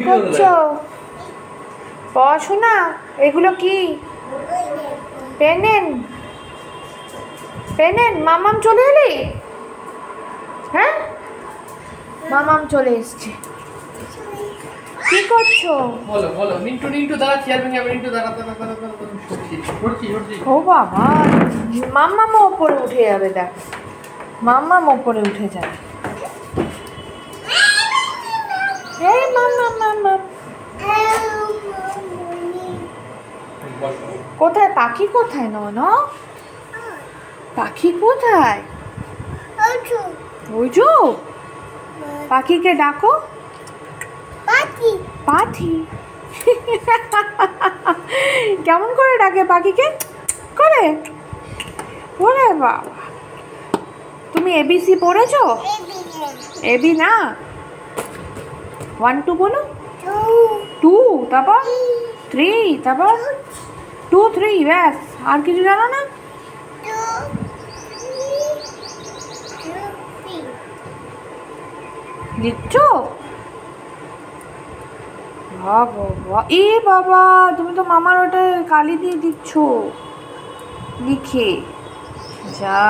করছো? পড়াশোনা? এগুলো কি? পেনেন? পেনেন? মামাম চলে এলি? হ্যাঁ, মামাম চলে এসছে। কি করছো? বলো বলো। মিন্টু মিন্টু দাঁড়া, চেয়ার ভেঙে যাবে। মিন্টু দাঁড়া দাঁড়া দাঁড়া দাঁড়া। সরছি। ও বাবা, মাম্মাম ওপরে উঠে যাবে। দেখ, মাম্মাম ওপরে উঠে যাবে। এই মাম্মাম মাম্মাম কোথায়? পাখি কোথায়? নন, পাখি কোথায়? ওই যো, পাখিকে ডাকো। পাখি পাখি কেমন করে ডাকে পাখিকে? করে? ওরে বাবা, তুমি এবিসি পড়েছো? এবি না, 1 2 বলো। 2, তারপর 3, তারপর 2 3, ব্যাস। আর কিছু জানো না? লিখছো? বাবা, এ বাবা, তুমি তো মামার ওটা কালি দিয়ে দিচ্ছ লিখে। যা